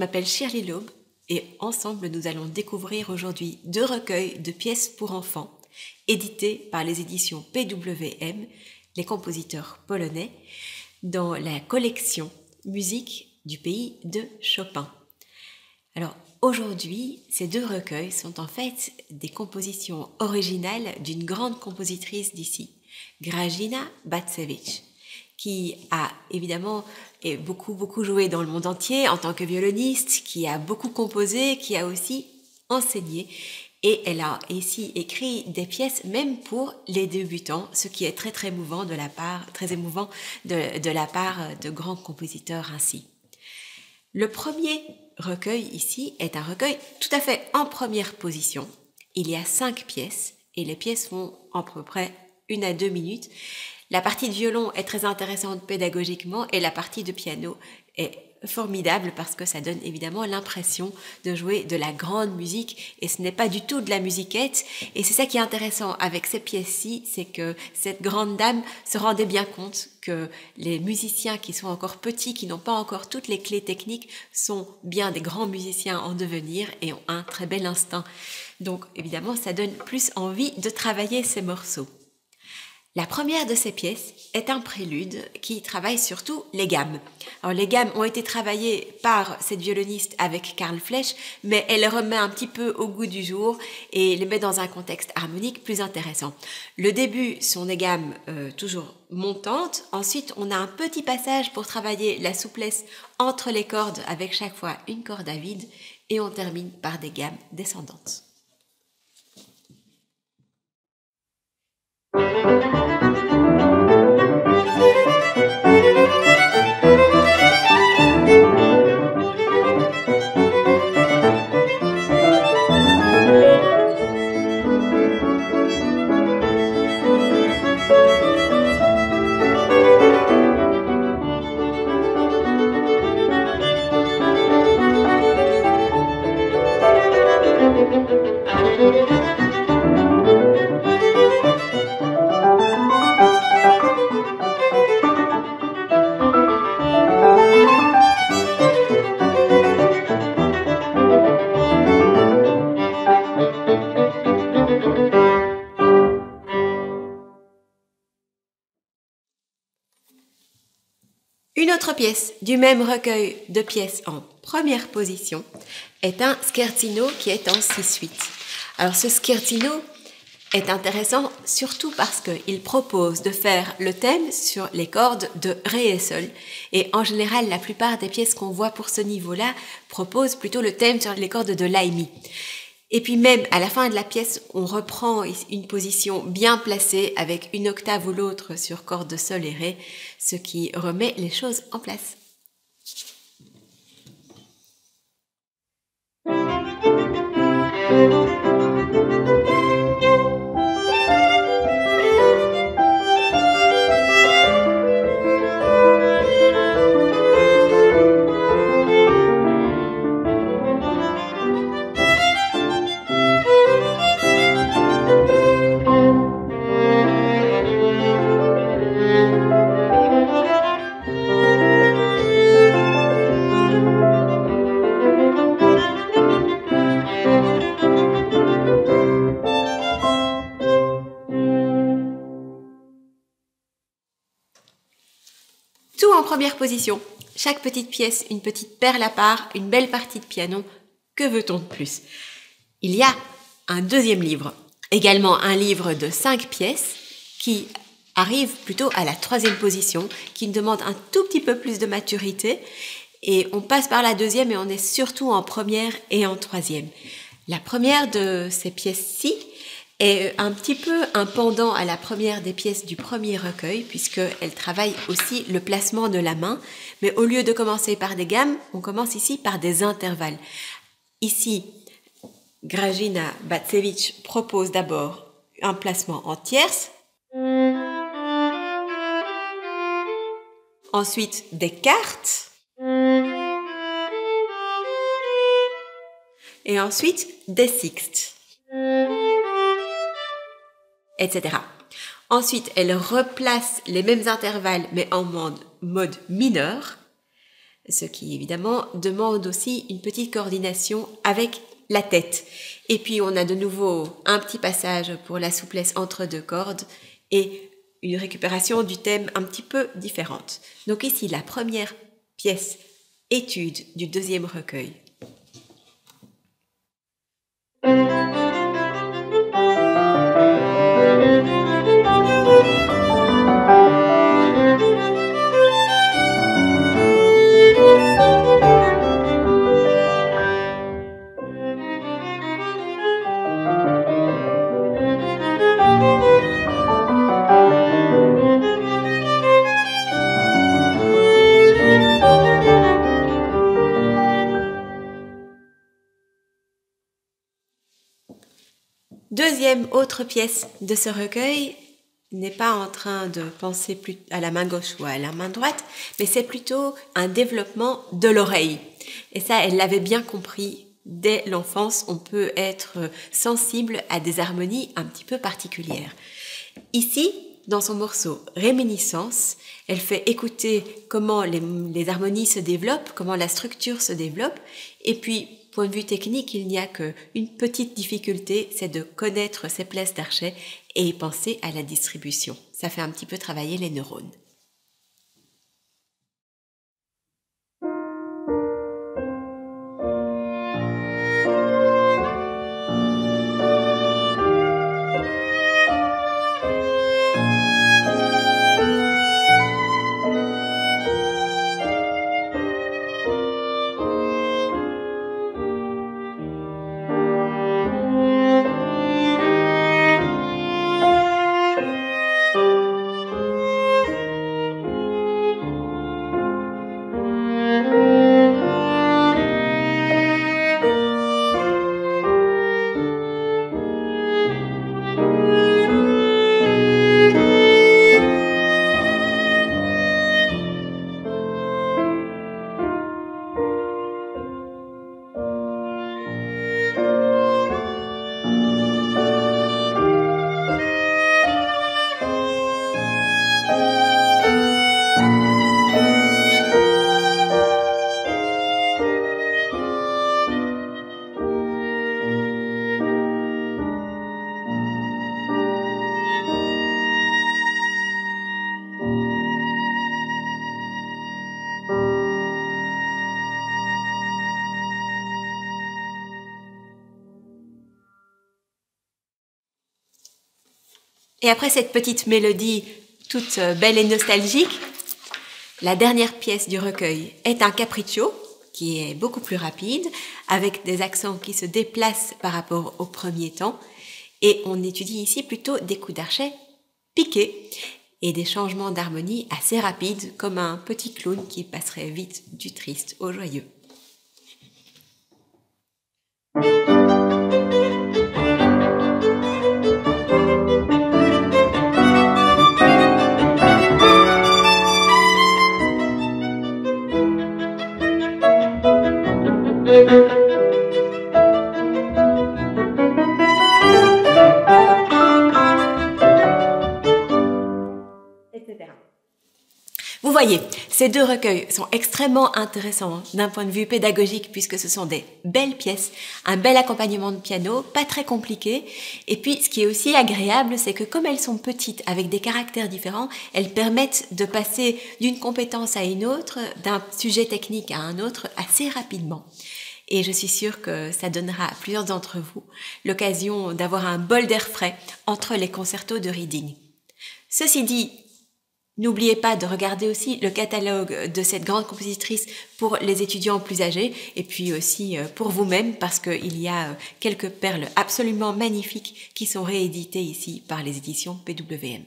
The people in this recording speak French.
m'appelle Shirley Laube et ensemble nous allons découvrir aujourd'hui 2 recueils de pièces pour enfants édités par les éditions PWM, les compositeurs polonais, dans la collection Musique du pays de Chopin. Alors aujourd'hui, ces 2 recueils sont en fait des compositions originales d'une grande compositrice d'ici, Grażyna Bacewicz, qui a évidemment beaucoup joué dans le monde entier en tant que violoniste, qui a beaucoup composé, qui a aussi enseigné. Et elle a ici écrit des pièces même pour les débutants, ce qui est très émouvant de la part de grands compositeurs ainsi. Le premier recueil ici est un recueil tout à fait en première position. Il y a 5 pièces et les pièces font à peu près 1 à 2 minutes. La partie de violon est très intéressante pédagogiquement et la partie de piano est formidable parce que ça donne évidemment l'impression de jouer de la grande musique et ce n'est pas du tout de la musiquette. Et c'est ça qui est intéressant avec ces pièces-ci, c'est que cette grande dame se rendait bien compte que les musiciens qui sont encore petits, qui n'ont pas encore toutes les clés techniques, sont bien des grands musiciens en devenir et ont un très bel instinct. Donc évidemment, ça donne plus envie de travailler ces morceaux. La première de ces pièces est un prélude qui travaille surtout les gammes. Alors les gammes ont été travaillées par cette violoniste avec Karl Flesch, mais elle les remet un petit peu au goût du jour et les met dans un contexte harmonique plus intéressant. Le début sont des gammes toujours montantes, ensuite on a un petit passage pour travailler la souplesse entre les cordes avec chaque fois une corde à vide et on termine par des gammes descendantes. Une autre pièce du même recueil de pièces en première position est un scherzino qui est en 6/8. Alors ce scherzino est intéressant surtout parce qu'il propose de faire le thème sur les cordes de Ré et Sol. Et en général, la plupart des pièces qu'on voit pour ce niveau-là proposent plutôt le thème sur les cordes de La et Mi. Et puis même à la fin de la pièce, on reprend une position bien placée avec une octave ou l'autre sur corde de Sol et Ré, ce qui remet les choses en place. Tout en première position, chaque petite pièce, une petite perle à part, une belle partie de piano, que veut-on de plus? Il y a un deuxième livre, également un livre de 5 pièces qui arrive plutôt à la 3e position, qui demande un tout petit peu plus de maturité et on passe par la 2e et on est surtout en première et en 3e. La première de ces pièces-ci est un petit peu un pendant à la première des pièces du premier recueil, puisqu'elle travaille aussi le placement de la main, mais au lieu de commencer par des gammes, on commence ici par des intervalles. Ici, Grażyna Bacewicz propose d'abord un placement en tierce, ensuite des quartes, et ensuite des sixtes, etc. Ensuite, elle replace les mêmes intervalles, mais en mode mineur, ce qui évidemment demande aussi une petite coordination avec la tête. Et puis on a de nouveau un petit passage pour la souplesse entre deux cordes et une récupération du thème un petit peu différente. Donc ici la première pièce étude du deuxième recueil. Deuxième autre pièce de ce recueil n'est pas en train de penser plus à la main gauche ou à la main droite, mais c'est plutôt un développement de l'oreille. Et ça, elle l'avait bien compris. Dès l'enfance, on peut être sensible à des harmonies un petit peu particulières. Ici, dans son morceau Réminiscence, elle fait écouter comment les harmonies se développent, comment la structure se développe, et puis, point de vue technique, il n'y a qu'une petite difficulté, c'est de connaître ces places d'archet et penser à la distribution. Ça fait un petit peu travailler les neurones. Et après cette petite mélodie toute belle et nostalgique, la dernière pièce du recueil est un capriccio qui est beaucoup plus rapide, avec des accents qui se déplacent par rapport au premier temps. Et on étudie ici plutôt des coups d'archet piqués et des changements d'harmonie assez rapides, comme un petit clown qui passerait vite du triste au joyeux. Vous voyez, ces deux recueils sont extrêmement intéressants d'un point de vue pédagogique puisque ce sont des belles pièces, un bel accompagnement de piano, pas très compliqué. Et puis, ce qui est aussi agréable, c'est que comme elles sont petites, avec des caractères différents, elles permettent de passer d'une compétence à une autre, d'un sujet technique à un autre assez rapidement. Et je suis sûre que ça donnera à plusieurs d'entre vous l'occasion d'avoir un bol d'air frais entre les concertos de reading. Ceci dit, n'oubliez pas de regarder aussi le catalogue de cette grande compositrice pour les étudiants plus âgés et puis aussi pour vous-même parce qu'il y a quelques perles absolument magnifiques qui sont rééditées ici par les éditions PWM.